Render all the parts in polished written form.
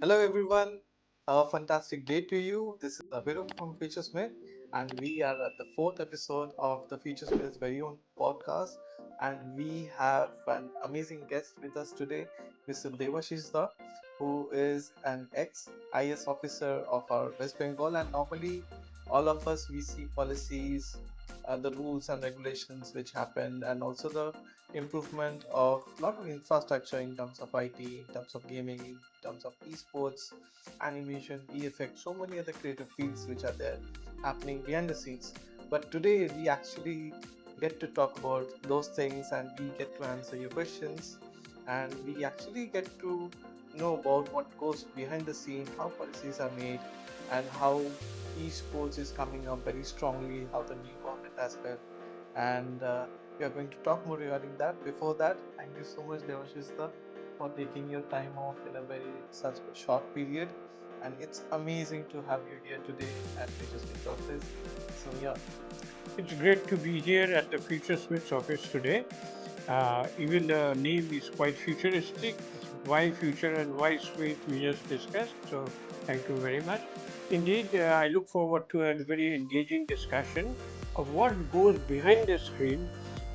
Hello everyone, a fantastic day to you. This is Abiru from Futuresmith, and we are at the fourth episode of the Futuresmith's very own podcast. And we have an amazing guest with us today, Mr. Debashis, who is an ex-IAS officer of our West Bengal. And normally, all of us we see policies, the rules and regulations which happen, and also the improvement of a lot of infrastructure in terms of IT, in terms of gaming, in terms of esports, animation, VFX, so many other creative fields which are there happening behind the scenes. But today we actually get to talk about those things and we get to answer your questions and we actually get to know about what goes behind the scene, how policies are made, and how esports is coming up very strongly, how the new government has been. And we are going to talk more regarding that. Before that, thank you so much, Devashista, for taking your time off in a very such a short period. And it's amazing to have you here today at Teachers Meet Office. So yeah, It's great to be here at the Future Smith's office today. Even the name is quite futuristic. Why future and why Smith we just discussed. So thank you very much. Indeed, I look forward to a very engaging discussion of what goes behind the screen.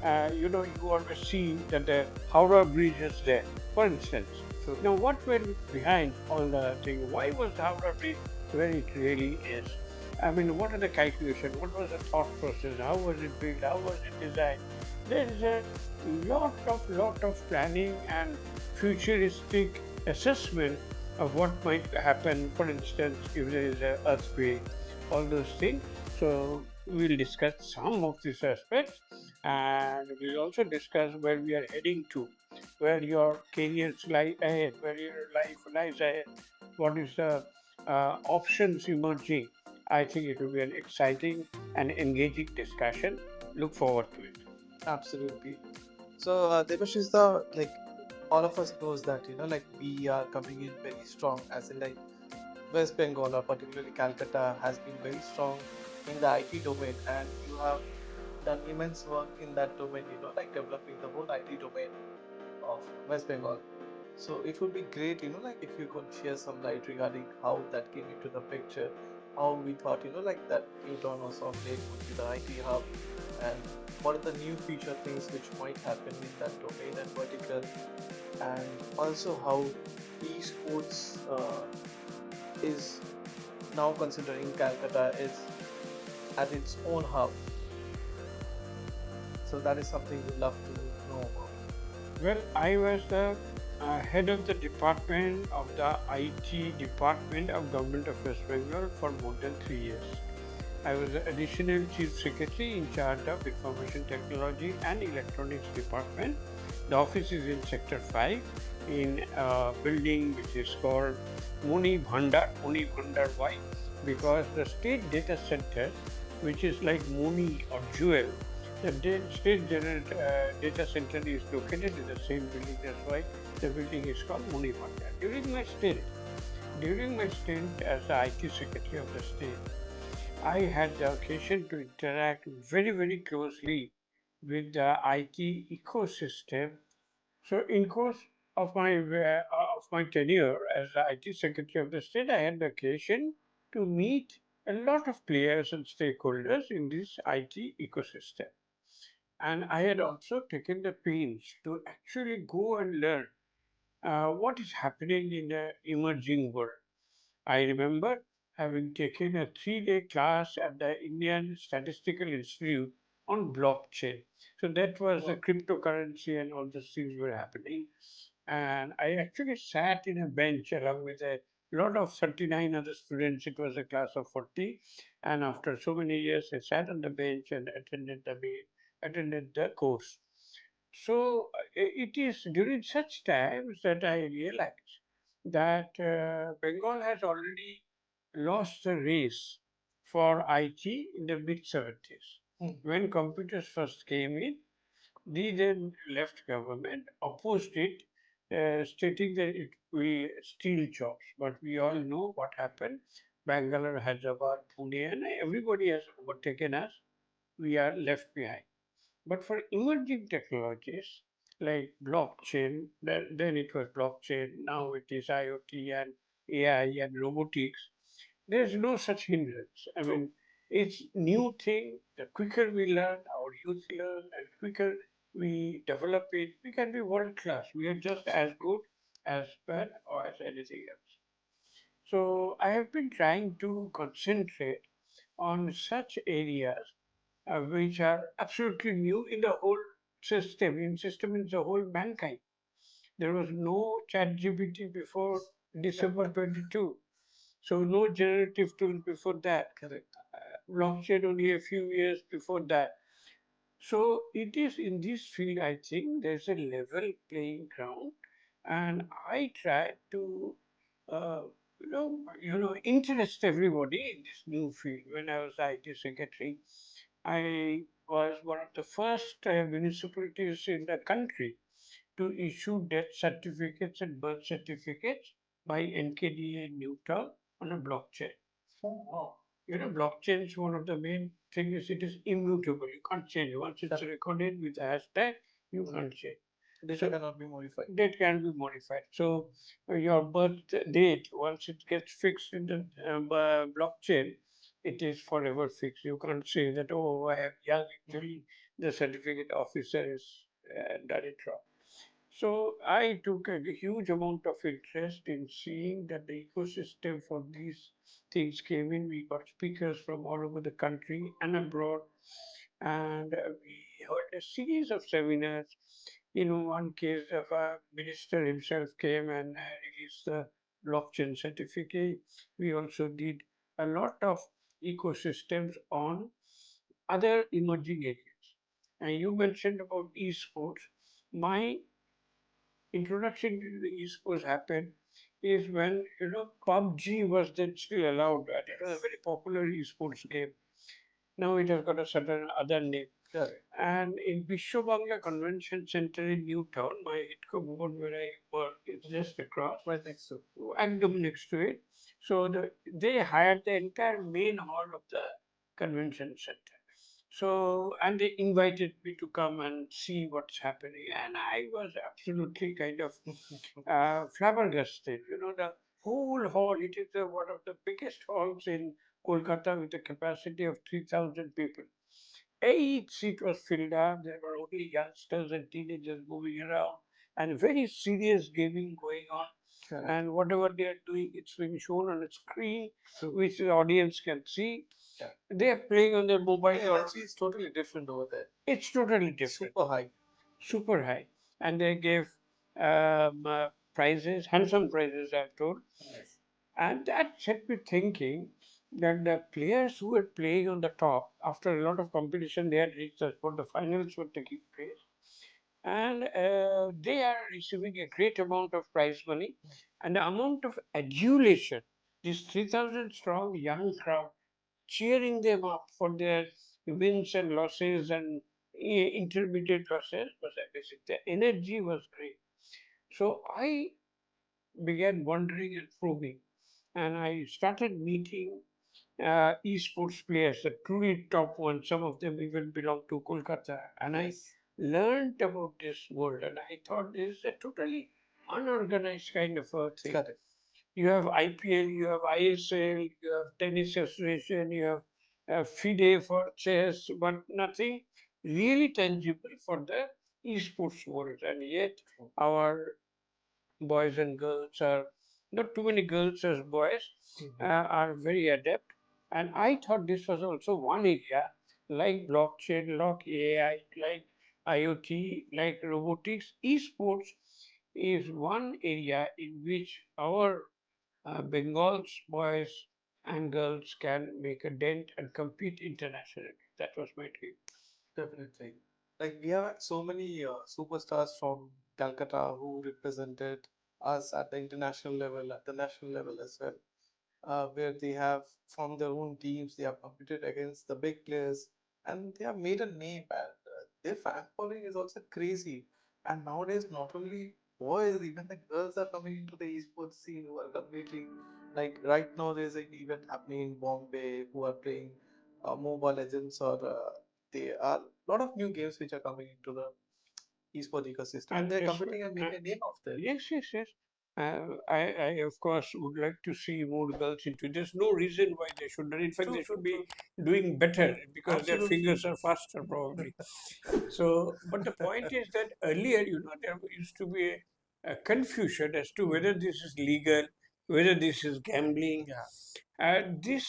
You always see that the Howrah Bridge is there, for instance. true. Now, what went behind all the thing? Why was Howrah Bridge where it really is? I mean, what are the calculations? What was the thought process? How was it built? How was it designed? There is a lot of planning and futuristic assessment of what might happen. For instance, if there is an earthquake, all those things. So we'll discuss some of these aspects, and we'll also discuss where we are heading to, where your careers lie ahead, where your life lies ahead. What is the options emerging? I think it will be an exciting and engaging discussion. Look forward to it. Absolutely. So Devashista, like all of us knows that like we are coming in very strong, as in like West Bengal or particularly Calcutta has been very strong in the IT domain, and you have done immense work in that domain, like developing the whole IT domain of West Bengal. So it would be great, like if you could share some light regarding how that came into the picture, how we thought, like that Newton or Salt Lake would be the IT hub, and what are the new future things which might happen in that domain and vertical, and also how esports is now considering Calcutta is at its own hub. So that is something we'd love to know about. Well, I was the head of the department of the IT department of Government of West Bengal for more than 3 years. I was the additional chief secretary in charge of information technology and electronics department. The office is in sector 5 in a building which is called Muni Bhandar. Muni Bhandar, why? Because the state data center, which is like Muni or Jewel, the state data center is located in the same building. That's why the building is called Muni Bhandar. During my stint as the IT secretary of the state, I had the occasion to interact very, very closely with the IT ecosystem. So, in course of my tenure as the IT Secretary of the State, I had the occasion to meet a lot of players and stakeholders in this IT ecosystem. And I had also taken the pains to actually go and learn what is happening in the emerging world. I remember having taken a 3-day class at the Indian Statistical Institute on blockchain. So that was the Wow. cryptocurrency and all those things were happening. And I actually sat in a bench along with a lot of 39 other students. It was a class of 40. And after so many years, I sat on the bench and attended the course. So it is during such times that I realized that Bengal has already lost the race for IT in the mid 70s. Hmm. When computers first came in, the then left government opposed it, stating that it will steal jobs. But we all know what happened. Bangalore, Hyderabad, Pune, and everybody has overtaken us. We are left behind. But for emerging technologies like blockchain, then it was blockchain, now it is IoT and AI and robotics, there's no such hindrance. I True. mean, it's new thing. The quicker we learn, our youth learn, and quicker we develop it, we can be world class. We are just as good, as bad, or as anything else. So I have been trying to concentrate on such areas which are absolutely new in the whole system. In system is the whole mankind. There was no chat GPT before December 22. So no generative tool before that. Correct. Blockchain only a few years before that. So it is in this field, I think there's a level playing ground, and I try to, uh, interest everybody in this new field. When I was IT secretary, I was one of the first municipalities in the country to issue death certificates and birth certificates by NKDA Newtown on a blockchain. Wow. Blockchain is one of the main things. It is immutable. You can't change it. Once it's recorded with a hashtag, you can't change. Data So cannot be modified. that can be modified. So your birth date, once it gets fixed in the blockchain, it is forever fixed. You can't say that, oh, I am young. Actually, the certificate officer has done it wrong. So I took a huge amount of interest in seeing that the ecosystem for these things came in. We got speakers from all over the country and abroad, and we heard a series of seminars. In one case, of a minister himself came and released the blockchain certificate. We also did a lot of ecosystems on other emerging areas. And you mentioned about esports. My introduction to the esports happened is when PUBG was then still allowed. And it was a very popular esports game. Now it has got a certain other name. Correct. And in Vishwabangla Convention Center in Newtown, my HITCO board where I work is just across, Right next to. Agdam next to it. So they hired the entire main hall of the convention center. So, and they invited me to come and see what's happening. And I was absolutely kind of flabbergasted. The whole hall, it is one of the biggest halls in Kolkata with a capacity of 3,000 people. Each seat was filled up. There were only youngsters and teenagers moving around, and very serious gaming going on. Correct. And whatever they are doing, it's being shown on a screen, which the audience can see. Yeah. They are playing on their mobile. The energy is totally different over there. It's totally different, Super high. super high. And they gave prizes, handsome prizes, I'm told. Yes. And that set me thinking that the players who were playing on the top, after a lot of competition, they had reached the spot, the finals were taking place. And they are receiving a great amount of prize money and the amount of adulation. This 3,000 strong young crowd cheering them up for their wins and losses and intermediate losses was amazing. The energy was great. So I began wondering and probing, and I started meeting esports players, the truly top ones. Some of them even belong to Kolkata, and Yes. I learned about this world, and I thought this is a totally unorganized kind of a thing. Correct. You have IPL, you have ISL, you have tennis association, you have FIDE for chess, but nothing really tangible for the esports world, and yet our boys and girls are not too many girls as boys are very adept. And I thought this was also one area like blockchain, like AI, like IoT, like robotics. Esports is one area in which our Bengal's boys and girls can make a dent and compete internationally. That was my dream. Definitely. Like we have so many superstars from Calcutta who represented us at the international level, at the national level as well, where they have formed their own teams, they have competed against the big players, and they have made a name. And their fan following is also crazy. And nowadays, not only boys, even the girls are coming into the esports scene who are competing. Like right now, there's an event happening in Bombay who are playing Mobile Legends, or there are a lot of new games which are coming into the esports ecosystem, and And they're competing and making a name of them. yes, yes, yes. I, of course, would like to see more girls into it. There's no reason why they shouldn't. In fact, True, they true, should be true. doing better because their Absolutely. fingers are faster, probably. So, but the point is that earlier, there used to be a confusion as to whether this is legal, whether this is gambling. Yeah. This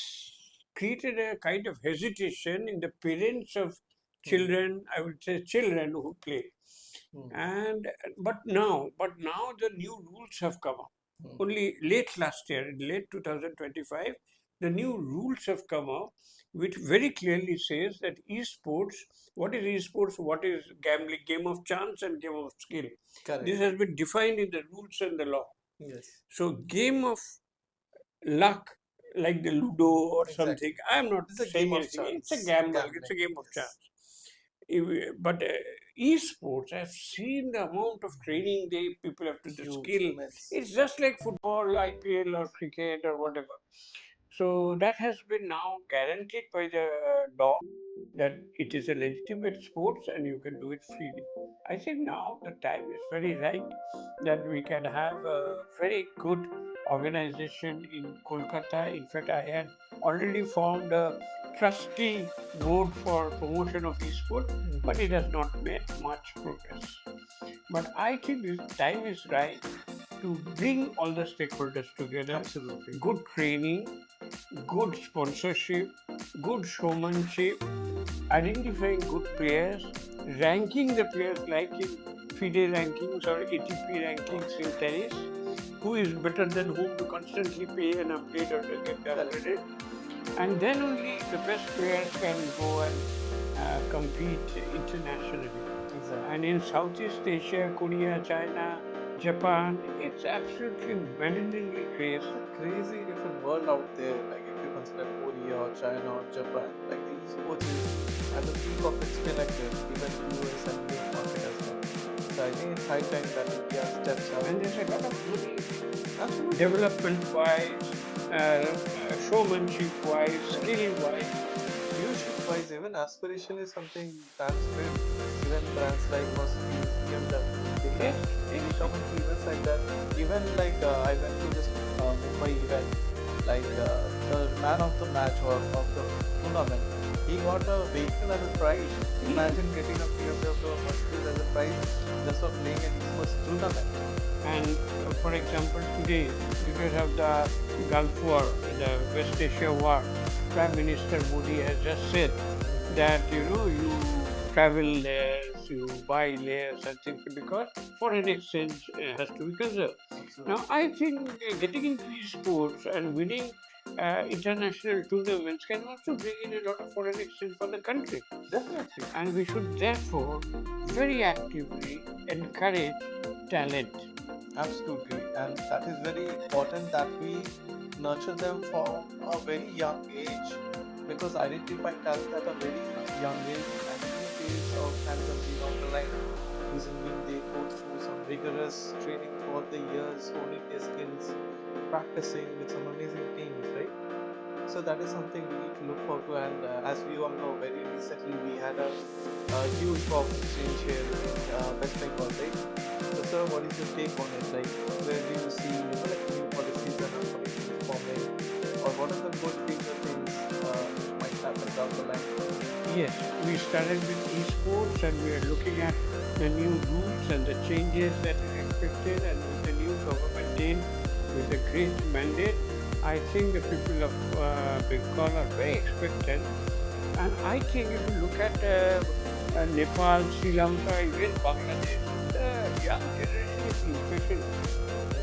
created a kind of hesitation in the parents of Hmm. children, I would say children who play. Hmm. And but now the new rules have come up. Hmm. Only late last year, in late 2025, the new rules have come up, which very clearly says that esports, what is esports, what is gambling, game of chance and game of skill. This Correct. has been defined in the rules and the law. Yes. So game of luck, like the Ludo or something. Exactly. I'm not It's a game saying of anything. It's a chance. gamble. It's Gambling. a game of chance. Yes. But esports, I've seen the amount of training they people have to the Huge, skill. immense. It's just like football, IPL, or cricket, or whatever. So that has been now guaranteed by the law that it is a legitimate sports and you can do it freely. I think now the time is very right that we can have a very good organization in Kolkata. In fact, I had already formed a trustee board for promotion of esport, but it has not made much progress. But I think the time is right to bring all the stakeholders together, Absolutely. good training, good sponsorship, good showmanship, identifying good players, ranking the players like in FIDE rankings or ATP rankings in tennis, who is better than whom to constantly pay an upgrade or to get the Correct. upgraded. And then only the best players can go and compete internationally. Exactly. And in Southeast Asia, Korea, China, Japan, it's absolutely maddeningly It's crazy. a crazy different world out there. Like if you consider Korea or China or Japan, like the esports is at the peak of its pinnacle, even US and US market as well. So I think it's high time that India steps up. And there's a lot of money in it. Absolutely. Development wise, showmanship wise, skill wise. Viewership wise, even aspiration is something brands build. Even brands like Mercedes, BMW, Yes, they come exactly. into events like that. Even like I went to this Mumbai event, like the man of the match or of the tournament, he got a vehicle as a prize. Yes. Imagine getting a BMW or Mercedes as a prize just for playing an esports tournament. And for example, today, because of the Gulf War, the West Asia War, Prime Minister Modi has just said that you travel less, you buy less, and things because foreign exchange has to be conserved. Now, Absolutely. I think getting into esports and winning international tournaments can also bring in a lot of foreign exchange for the country. Definitely. And we should therefore very actively encourage talent. Absolutely, and that is very important that we nurture them from a very young age because identifying talent at a very young age actually pays off handsomely down the line. Reason being, they go through some rigorous training throughout the years, honing their skills, practicing with some amazing teams, right? So that is something we need to look forward to. And as we all know, very recently we had a huge policy change here in West Bengal, right? So, sir, what is your take on it? Like, where do you see, like new policies that are coming to forming, or what are the good future things which might happen down the line? Yes, we started with esports and we are looking at the new rules and the changes that is expected and with the new government in with a great mandate. I think the people of Bengal are very expectant. And I think if you look at Nepal, Sri Lanka, even Bangladesh, the young generation is impatient.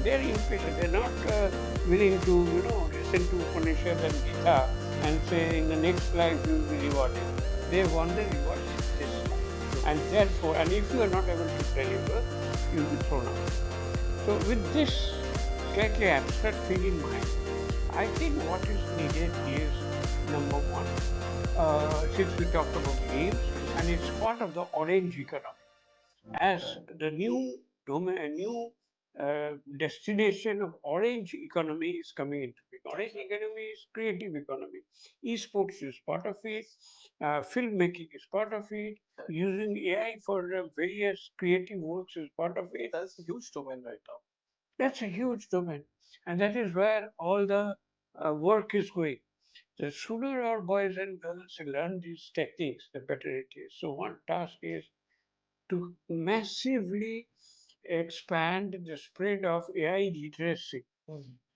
They're impatient. They're not willing to, listen to Upanishads and Gita and say in the next life you will be rewarded. They want the reward in this life. And therefore, and if you are not able to deliver, you'll be thrown out. So with this slightly abstract thing in mind, I think what is needed is number one, since we talked about games, and it's part of the orange economy as the new domain, a new destination of orange economy is coming into it. Orange economy is creative economy. Esports is part of it. Filmmaking is part of it. Using AI for various creative works is part of it. That's a huge domain right now. That's a huge domain, and that is where all the work is going. The sooner our boys and girls learn these techniques, the better it is. So one task is to massively expand the spread of AI literacy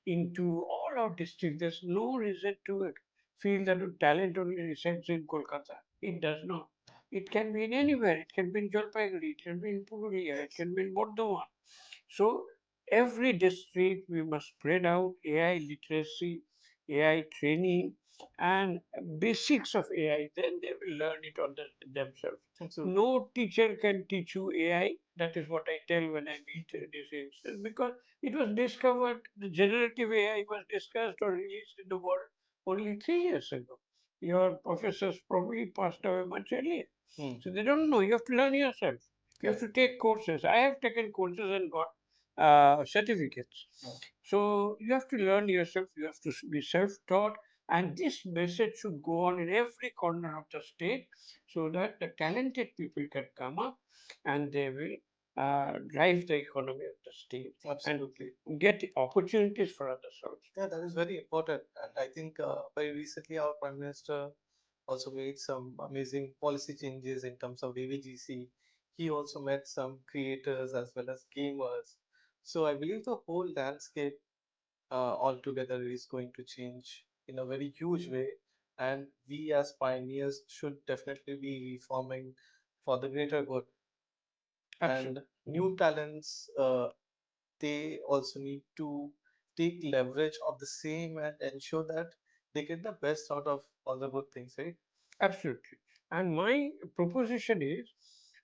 into all our districts. There's no reason to feel that talent only resides in Kolkata. It does not. It can be in anywhere. It can be in Jalpaiguri. It can be in Purulia. It can be in Burdwan. So every district we must spread out AI literacy, AI training, and basics of AI. Then they will learn it on themselves. Absolutely. No teacher can teach you AI. That is what I tell when I meet these youngsters, because it was discovered, the generative AI was discussed or released in the world only 3 years ago. Your professors probably passed away much earlier. So they don't know. You have to learn yourself. You have to take courses. I have taken courses and got certificates. So you have to learn yourself. You have to be self-taught, and this message should go on in every corner of the state, so that the talented people can come up and they will drive the economy of the state. Absolutely. And get opportunities for others also. Yeah, that is very important. And I think very recently our Prime Minister also made some amazing policy changes in terms of VVGC. He also met some creators as well as gamers. So I believe the whole landscape altogether is going to change in a very huge way. And we as pioneers should definitely be reforming for the greater good. And Absolutely. new talents, they also need to take leverage of the same and ensure that they get the best out of all the good things, right? Absolutely. And my proposition is,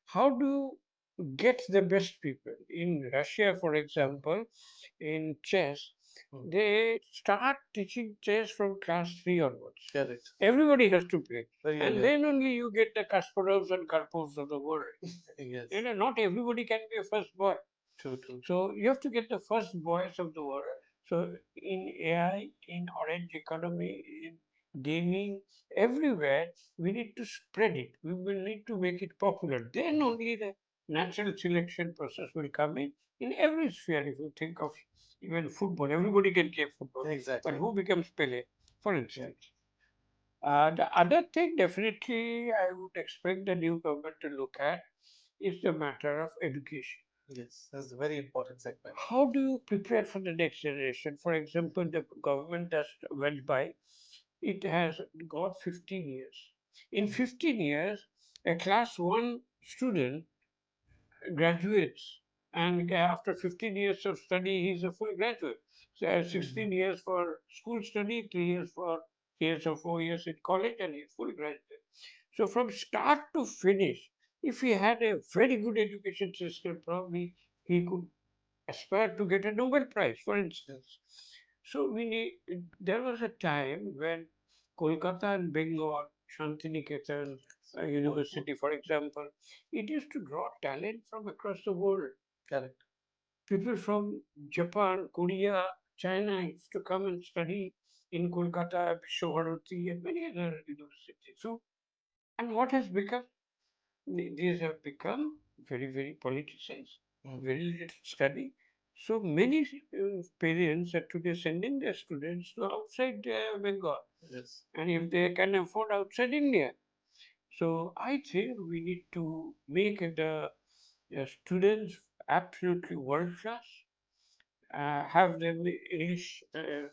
how do you get the best people? In Russia, for example, in chess, they start teaching chess from class 3 onwards. Correct. Everybody has to play. Very And early. then only you get the Kasparovs and Karpovs of the world. Yes. Not everybody can be a first boy. True, true. So you have to get the first boys of the world. So in AI, in orange economy, in gaming, everywhere, we need to spread it. We will need to make it popular. Then only the natural selection process will come in every sphere. If you think of even football, everybody can play football. Exactly. But who becomes Pele, for instance? The other thing, definitely, I would expect the new government to look at is the matter of education. Yes, that's a very important segment. How do you prepare for the next generation? For example, the government that went by, it has got 15 years. In 15 years, a class 1 student graduates, and after 15 years of study, he's a full graduate. So, 16 years for school study, 3 years for 3 years or 4 years in college, and he's full graduate. So, from start to finish, if he had a very good education system, probably he could aspire to get a Nobel Prize, for instance. So there was a time when Kolkata and Bengal, Shantiniketan University, for example, it used to draw talent from across the world. Correct. People from Japan, Korea, China used to come and study in Kolkata, Vishwabharati, and many other universities. So, and what has become? These have become very, very politicized, very little study. So many parents are today sending their students to outside Bengal. Yes. And if they can afford outside India. So I think we need to make the students absolutely world class, have them English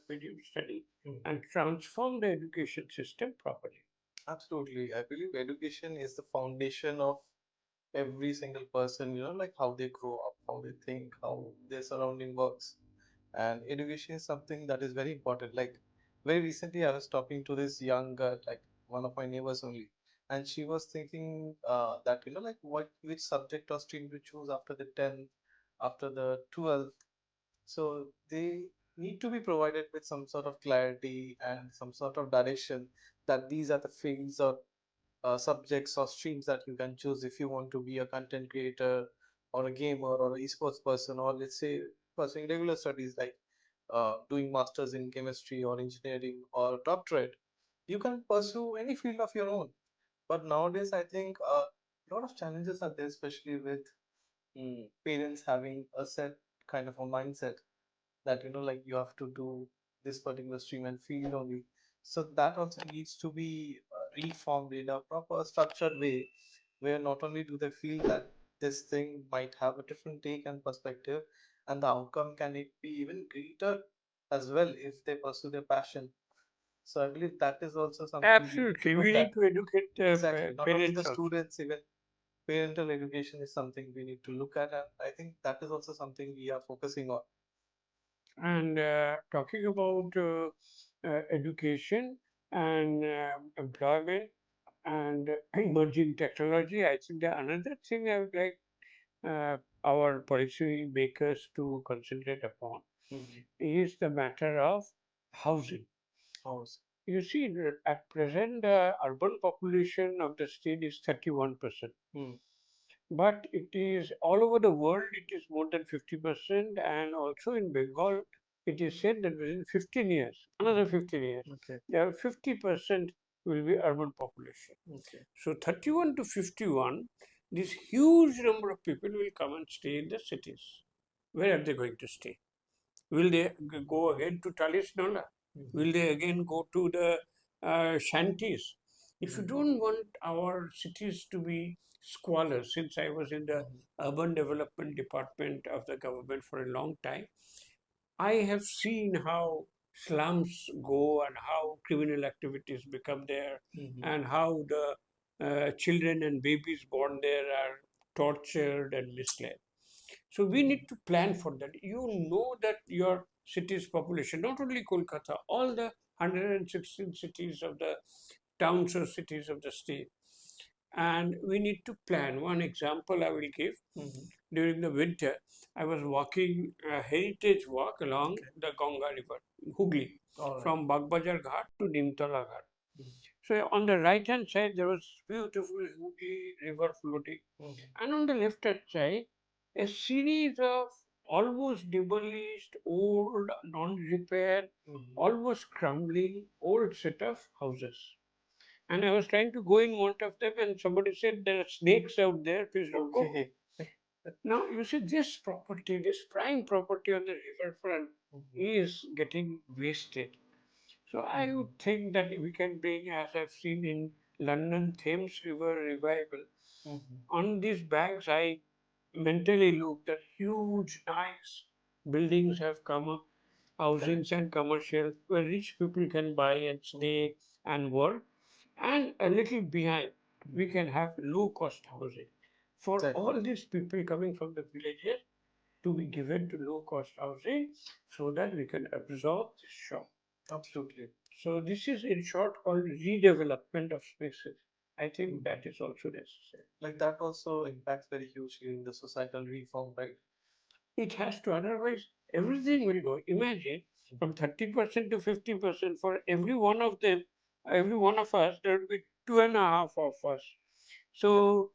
medium study, and transform the education system properly. Absolutely. I believe education is the foundation of every single person, like how they grow up, how they think, how their surrounding works. And education is something that is very important. Like very recently, I was talking to this young girl, like one of my neighbors only, and she was thinking that, like which subject or stream to choose after the 10th, after the 12th. So they need to be provided with some sort of clarity and some sort of direction that these are the fields or subjects or streams that you can choose if you want to be a content creator or a gamer or an esports person, or let's say pursuing regular studies like doing masters in chemistry or engineering or doctorate. You can pursue any field of your own. But nowadays, I think a lot of challenges are there, especially with parents having a set kind of a mindset that like you have to do this particular stream and field only. So that also needs to be reformed in a proper structured way, where not only do they feel that this thing might have a different take and perspective, and the outcome can it be even greater as well if they pursue their passion. So I believe that is also something we need to Absolutely, we look need at. to educate the Exactly. Not only the parents also. students, even parental education is something we need to look at, and I think that is also something we are focusing on. And talking about education and employment and emerging technology, I think that another thing I would like uh, our policy makers to concentrate upon Mhm. is the matter of housing. House. You see, at present, the urban population of the state is 31%. Hmm. But it is all over the world, it is more than 50%. And also in Bengal, it is said that within 15 years, another 15 years, Okay. there 50% will be urban population. Okay. So 31 to 51, this huge number of people will come and stay in the cities. Where are they going to stay? Will they go again to Talisnola? Will they again go to the shanties? If you don't want our cities to be squalor, since I was in the urban development department of the government for a long time, I have seen how slums go and how criminal activities become there, and how the children and babies born there are tortured and misled. So we need to plan for that. You know that your city's population, not only Kolkata, all the 116 cities of the towns or cities of the state. And we need to plan. One example I will give. During the winter, I was walking a heritage walk along the Ganga River, Hooghly, All right. from Bagbajar Ghat to Nimtala Ghat. So on the right hand side, there was beautiful Hooghly River floating. And on the left hand side, a series of almost demolished, old, non-repaired, almost crumbling, old set of houses. And I was trying to go in one of them, and somebody said there are snakes out there. Please don't go. Okay. Now you see this property, this prime property on the riverfront, is getting wasted. So I would think that we can bring, as I've seen in London Thames River revival, on these banks, I mentally looked at huge, nice buildings have come up, housings and commercial, where rich people can buy and stay and work. And a little behind, we can have low cost housing for Exactly. all these people coming from the villages to be given to low cost housing so that we can absorb this shock. Absolutely. So this is in short called redevelopment of spaces. I think that is also necessary. Like that also impacts very hugely in the societal reform, right? It has to, otherwise everything will go. Imagine from 30% to 50% for every one of them, every one of us, there will be two and a half of us. So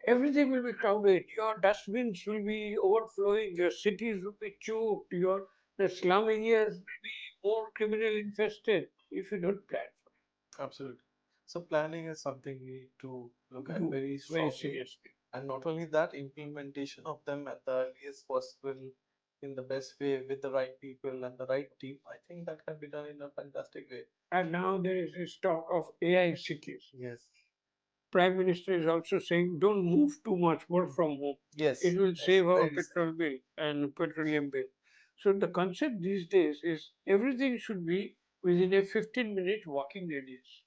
everything will be crowded. Your dustbins will be overflowing. Your cities will be choked. Your the slum areas will be more criminal infested if you don't plan Absolutely. So planning is something we need to look for at it. very Very strongly. seriously. And not only that, implementation of them at the earliest possible in the best way with the right people and the right team. I think that can be done in a fantastic way. And now there is this talk of AI cities. Yes. Prime Minister is also saying don't move too much, work from home. Yes. It will Yes. save our Very recent. petrol bill and petroleum bill. So the concept these days is everything should be within a 15-minute walking radius.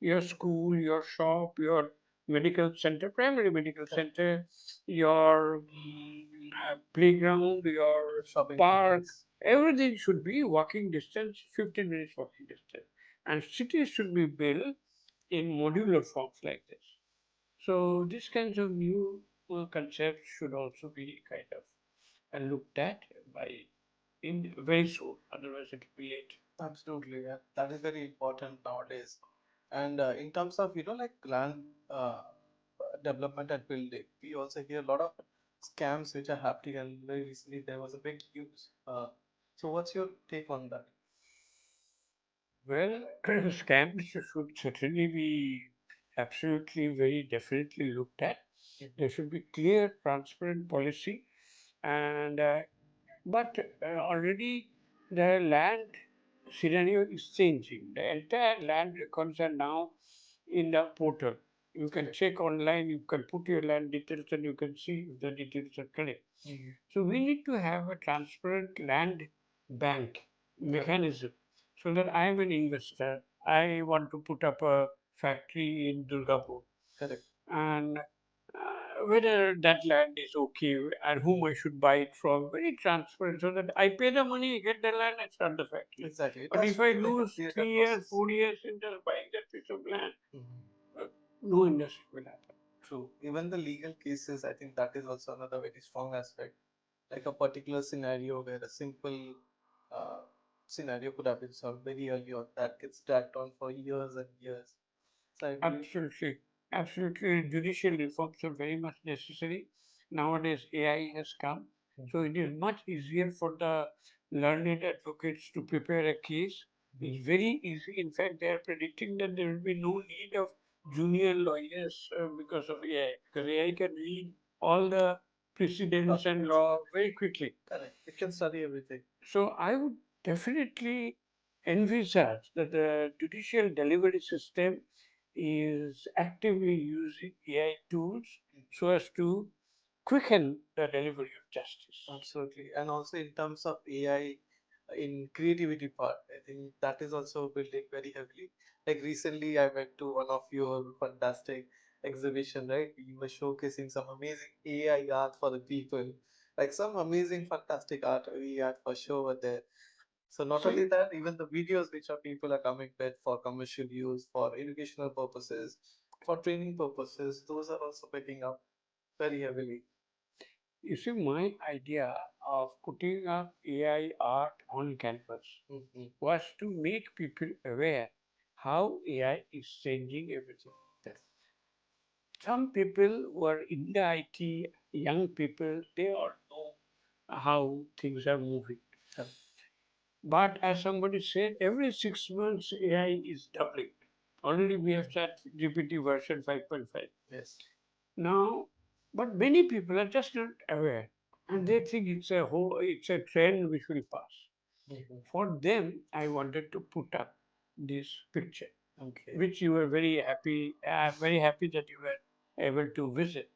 Your school, your shop, your medical center, primary medical center, your playground, your Shopping park, complex. everything should be walking distance, 15 minutes walking distance. And cities should be built in modular forms like this. So these kinds of new concepts should also be kind of looked at by in very soon. Otherwise, it will be late. Absolutely, yeah. That is very important nowadays. And in terms of, like land development and building, we also hear a lot of scams which are happening. And very recently, there was a big news. So, what's your take on that? Well, scams should certainly be absolutely very definitely looked at. There should be clear, transparent policy, and But already the land scenario is changing. The entire land records are now in the portal. You can check online, you can put your land details, and you can see if the details are correct. So we need to have a transparent land bank mechanism so that I am an investor. I want to put up a factory in Durgapur. Correct. And whether that land is okay and whom I should buy it from, very transparent, so that I pay the money, get the land, and start the factory. Exactly. It But has if to I be like a lose clear cut 3 years, process. 4 years in just buying that piece of land, Mhm. no industry will happen. True. Even the legal cases, I think that is also another very strong aspect. Like a particular scenario where a simple uh, scenario could have been solved very early on, that gets dragged on for years and years. So I believe. Absolutely. Absolutely. Judicial reforms are very much necessary. Nowadays, AI has come. So it is much easier for the learned advocates to prepare a case. It's very easy. In fact, they are predicting that there will be no need of junior lawyers because of AI. Because AI can read all the precedents and law very quickly. Correct. It can study everything. So I would definitely envisage that the judicial delivery system is actively using AI tools so as to quicken the delivery of justice. Absolutely. And also in terms of AI in creativity part, I think that is also building very heavily. Like recently I went to one of your fantastic exhibition, right? You were showcasing some amazing AI art for the people. Like some amazing fantastic art we had for sure were there. So not only that, even the videos which are people are coming with for commercial use, for educational purposes, for training purposes, those are also picking up very heavily. You see, my idea of putting up AI art on canvas was to make people aware how AI is changing everything. Yes. Some people were in the IT, young people, they all know how things are moving. Yeah. But as somebody said, every 6 months AI is doubling. Already we have Chat GPT version 5.5. Yes. Now, but many people are just not aware, and they think it's a trend which will pass. For them, I wanted to put up this picture, Okay. which you were very happy. Very happy that you were able to visit.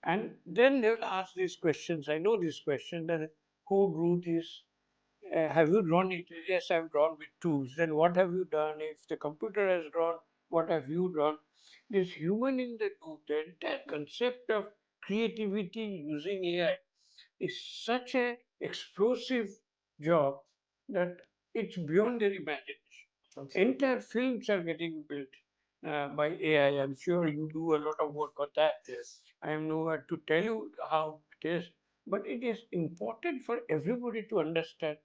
And then they will ask these questions. I know this question that who drew this? Have you drawn it? Yes, I've drawn with tools. Then what have you done? If the computer has drawn, what have you drawn? This human in the loop, the entire concept of creativity using AI is such a explosive job that it's beyond their imagination. Absolutely. Entire films are getting built by AI. I'm sure you do a lot of work on that. Yes. I am nowhere to tell you how it is, but it is important for everybody to understand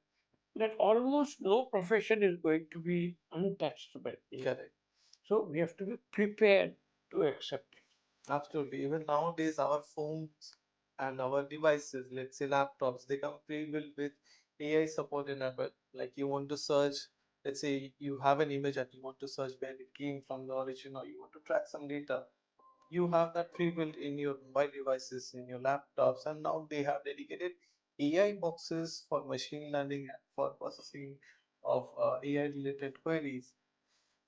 that almost no profession is going to be untouched by AI. Correct. So we have to be prepared to accept it. Absolutely. Even nowadays, our phones and our devices, let's say laptops, they come pre-built with AI support enabled. Like you want to search, let's say you have an image and you want to search where it came from the origin, or you want to track some data. You have that pre-built in your mobile devices, in your laptops, and now they have dedicated AI boxes for machine learning and for processing of AI-related queries.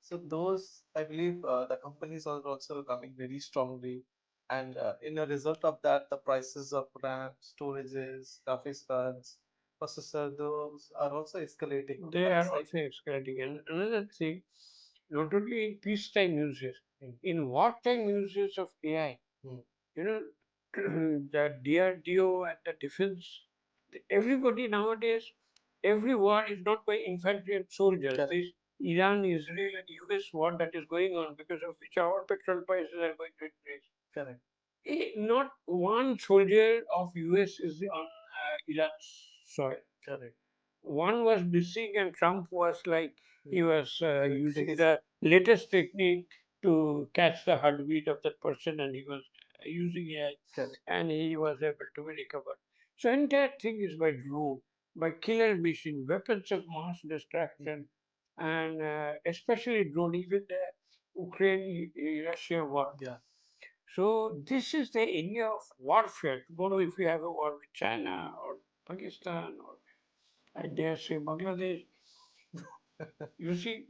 So those, I believe, the companies are also coming very strongly, and in a result of that, the prices of RAM, storages, graphics cards, processor, those are also escalating on They that are side. also escalating. And another thing, not only in peacetime uses, in wartime uses of AI, Hmm. you know, the DRDO and the defense, everybody nowadays, every war is not by infantry and soldiers. Correct. This Iran, Israel, and US war that is going on because of which our petrol prices are going to increase. Correct. Not one soldier of US is on Iran's soil. Correct. One was missing, and Trump was like he was Going using crazy. the latest technique to catch the heartbeat of that person, and he was using AI, Correct. and he was able to be recovered. So entire thing is by drone, by killer machine, weapons of mass destruction, and especially drone, even the Ukraine-Russia war. Yeah. So this is the area of warfare. Tomorrow, if you have a war with China or Pakistan, or I dare say Bangladesh. You see,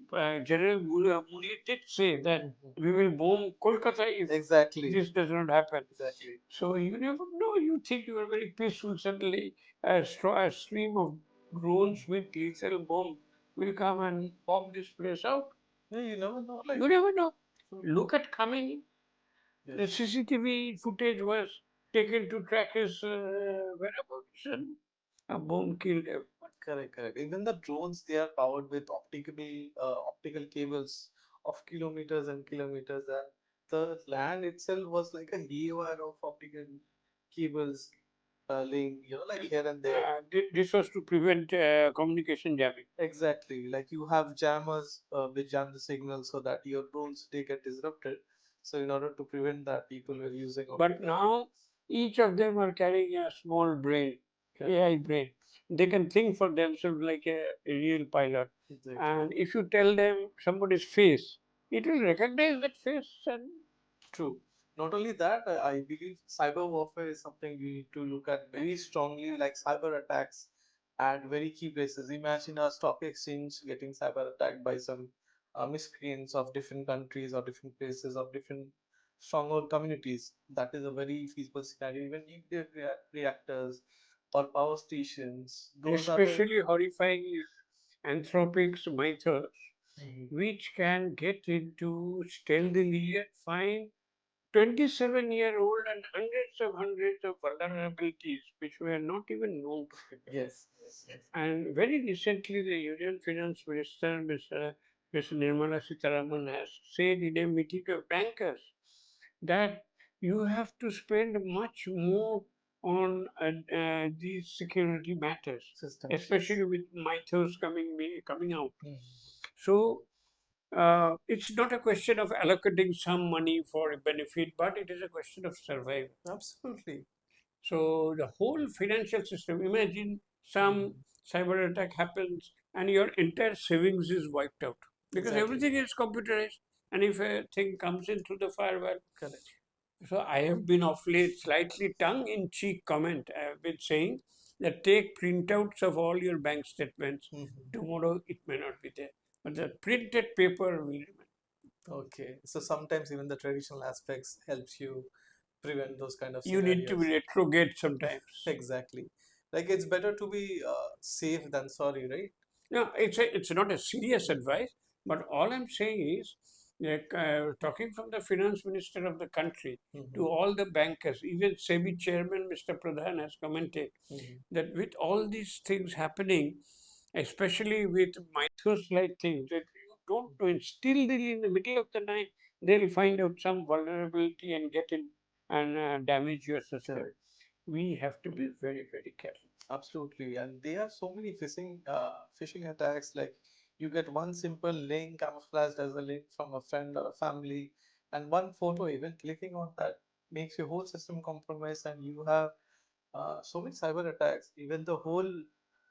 General Modi did say that we will bomb Kolkata if Exactly. this does not happen. Exactly. So you never know. You think you are very peaceful. Suddenly, a stream of drones with lethal bomb will come and bomb this place out. Yeah, you never know. Like, You never know. so, Look at coming. The yes. CCTV footage was taken to track his whereabouts, and a bomb killed him. Correct, correct. Even the drones, they are powered with optical cables of kilometers and kilometers, and the land itself was like a haywire of optical cables laying, like here and there. This was to prevent communication jamming. Exactly. Like you have jammers which jam the signal so that your drones they get disrupted. So in order to prevent that, people were using But now each of them are carrying a small brain, AI brain. They can think for themselves like a real pilot. Exactly. And if you tell them somebody's face, it will recognize that face and True. Not only that, I believe cyber warfare is something we need to look at very strongly, like cyber attacks at very key places. Imagine a stock exchange getting cyber attacked by some miscreants of different countries or different places or different stronghold communities. That is a very feasible scenario. Even nuclear reactors or power stations, those are the. especially horrifying is Anthropic's methods, which can get into stealthily and find 27-year-old and hundreds of vulnerabilities which were not even known to people. Yes, yes, yes. And very recently, the Union Finance Minister, Mr. Nirmala Sitharaman, has said in a meeting of bankers that you have to spend much more on these security matters, Systems, yes. especially with mythos coming out. Mhm. So it's not a question of allocating some money for a benefit, but it is a question of survival. Absolutely. So the whole financial system, imagine some cyber attack happens and your entire savings is wiped out because Exactly. everything is computerized. And if a thing comes in through the firewall, Correct. so I have been of late slightly tongue-in-cheek comment. I have been saying that take printouts of all your bank statements. Tomorrow it may not be there, but the printed paper will remain. Okay, so sometimes even the traditional aspects helps you prevent those kind of You need to scenarios. be retrograde sometimes. Exactly. Like it's better to be safe than sorry, right? No, it's not a serious advice, but all I'm saying is, like, talking from the finance minister of the country to all the bankers, even SEBI chairman Mr. Pradhan has commented that with all these things happening, especially with mythos-like things, that you don't know, and still in the middle of the night, they'll find out some vulnerability and get in and damage your system. Correct. We have to be very careful. Absolutely, and there are so many phishing attacks. Like you get one simple link camouflaged as a link from a friend or a family, and one photo. Even clicking on that makes your whole system compromised, and you have so many cyber attacks. Even the whole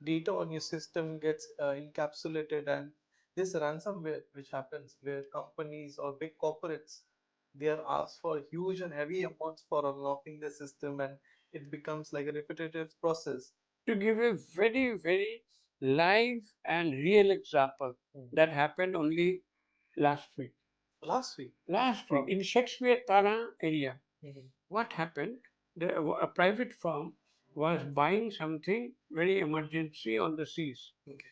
data on your system gets encapsulated, and this ransomware, which happens where companies or big corporates they are asked for huge and heavy amounts for unlocking the system, and it becomes like a repetitive process. To give a very live and real example that happened only last week. Last week. Last week Wow. in Shakespeare Tana area, Mhm. what happened? A private firm was buying something very emergency on the seas. Okay.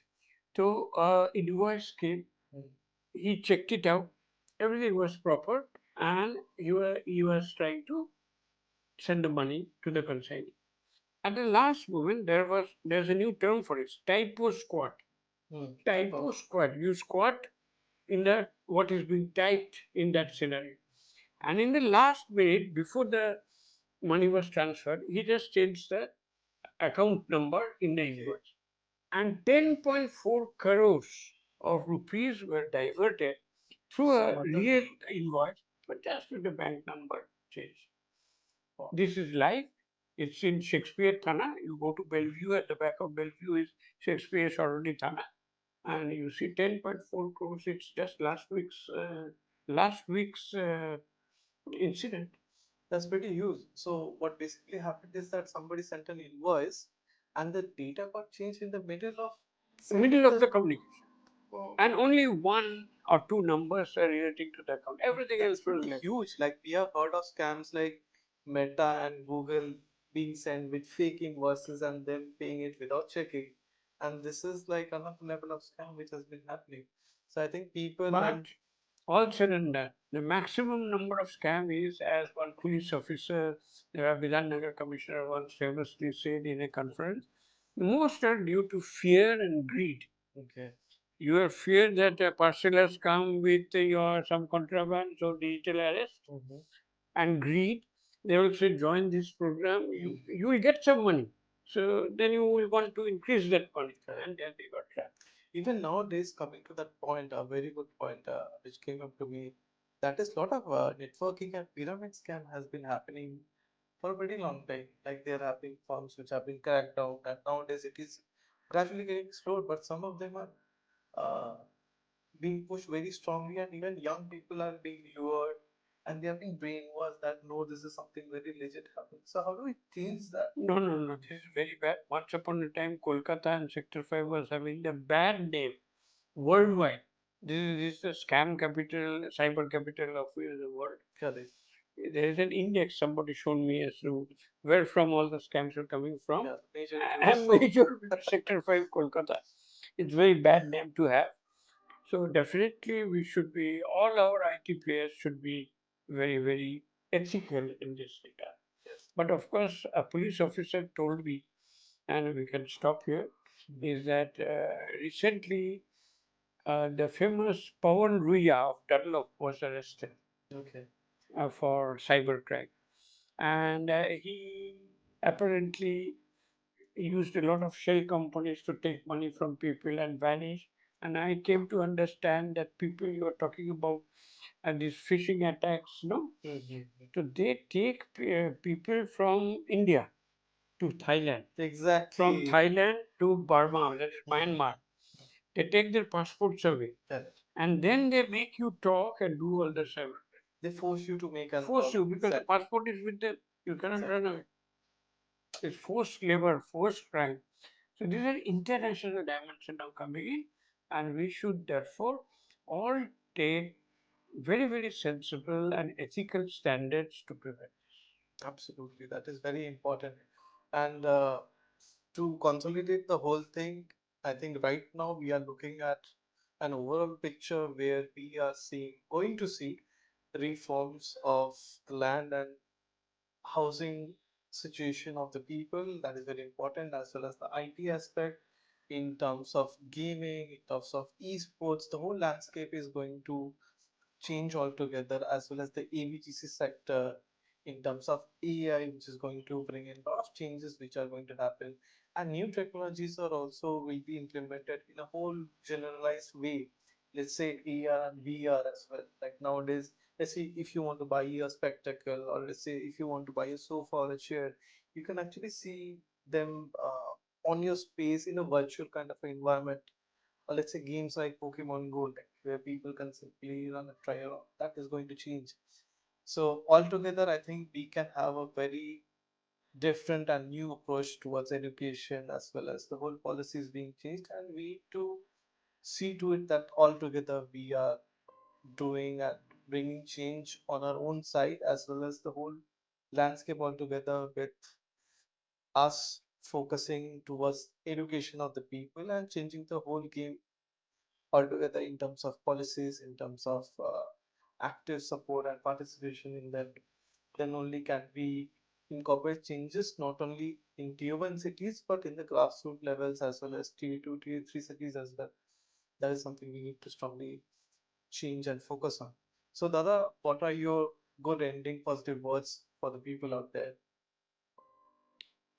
So invoice came. Mhm. He checked it out. Everything was proper, and he was trying to send the money to the consignee. At the last moment, there's a new term for it: typo squat. Typo squat. You squat in the what is being typed in that scenario. And in the last minute, before the money was transferred, he just changed the account number in the invoice. And 10.4 crores of rupees were diverted through a real invoice, but just with the bank number changed. This is live. It's in Shakespeare Thana. You go to Bellevue, at the back of Bellevue is Shakespeare Sorority Thana. And you see 10.4 crores. It's just last week's incident. That's pretty huge. So what basically happened is that somebody sent an invoice, and the data got changed in the Middle of the the communication. oh, And only one or two numbers are relating to the account. Everything that's else was left. huge. Like we have heard of scams like Meta and Google being sent with fake invoices and them paying it without checking. And this is like another level of scam which has been happening. So I think people But and all said and done, the maximum number of scam is, as one police officer, the Vidhannagar commissioner once famously said in a conference, most are due to fear and greed. okay. You are fear that a parcel has come with your some contraband, so digital arrest, and greed. They will say, join this program, you will get some money. So then you will want to increase that money. Correct. And then they got trapped. Even nowadays, coming to that point, a very good point which came up to me, that is lot of networking and pyramid scam has been happening for a pretty long time. Like there have been firms which have been cracked down, and nowadays it is gradually getting explored. But some of them are uh, being pushed very strongly, and even young people are being lured, and they are being brainwashed that no, this is something very legit happening. So how do we change that? No, no, no. This is very bad. Once upon a time, Kolkata and Sector 5 was having the bad name worldwide. This is the scam capital, cyber capital of the world. Correct. There is an index somebody showed me as to where from all the scams are coming from. Yeah, majority And was major Sector 5 Kolkata. It's very bad name to have. So definitely we should be, all our IT players should be very, very ethical in this regard. yes. But of course, a police officer told me, and we can stop here, is that recently the famous Pawan Ruya of Dunlop was arrested Okay. for cybercrime. And he apparently used a lot of shell companies to take money from people and vanish. And I came to understand that people you are talking about and these phishing attacks, no? So they take people from India to Thailand, from Exactly. Thailand to Burma, that is Myanmar. They take their passports away, Correct. and then they make you talk and do all the cyber. They force you to make an Force you because the exactly. passport is with them. You cannot Exactly. run away. It's forced labor, forced crime. So these are international dimension now coming in, and we should therefore all take very, very sensible and ethical standards to prevent. Absolutely, that is very important. And to consolidate the whole thing, I think right now we are looking at an overall picture where we are going to see reforms of the land and housing situation of the people. That is very important, as well as the IT aspect in terms of gaming, in terms of esports. The whole landscape is going to change altogether, as well as the ABGC sector in terms of AI, which is going to bring in a lot of changes which are going to happen. And new technologies are also will be implemented in a whole generalized way. Let's say AR and VR as well. Like nowadays, let's say if you want to buy a spectacle, or let's say if you want to buy a sofa or a chair, you can actually see them on your space in a virtual kind of environment, or let's say games like Pokemon Go, like, where people can simply run a trial, that is going to change. So altogether, I think we can have a very different and new approach towards education, as well as the whole policies being changed, and we need to see to it that altogether we are doing and bringing change on our own side, as well as the whole landscape altogether, with us focusing towards education of the people and changing the whole game altogether in terms of policies, in terms of active support and participation in them. Then only can we incorporate changes not only in tier 1 cities but in the grassroots levels, as well as tier 2, tier 3 cities as well. That is something we need to strongly change and focus on. So, Dada, what are your good ending positive words for the people out there?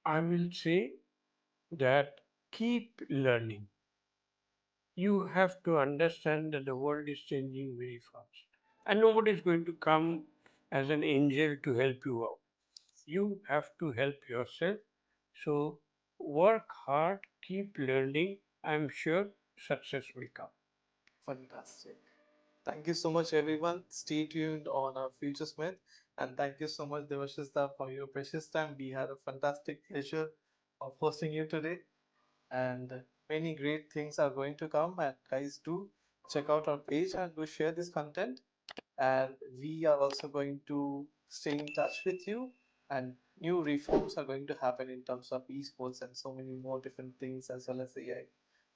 I will say that keep learning. You have to understand that the world is changing very fast, and nobody is going to come as an angel to help you out. You have to help yourself. So work hard, keep learning. I'm sure success will come. Fantastic. Thank you so much, everyone. Stay tuned on our Future Smith. And thank you so much, Devashista, for your precious time. We had a fantastic pleasure of hosting you today. And many great things are going to come. And guys, do check out our page and do share this content. And we are also going to stay in touch with you. And new reforms are going to happen in terms of esports and so many more different things as well as AI.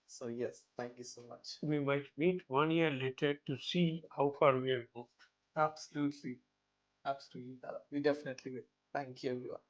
So yes, thank you so much. We might meet 1 year later to see how far we have moved. Absolutely. Absolutely. We definitely will. Thank you, everyone.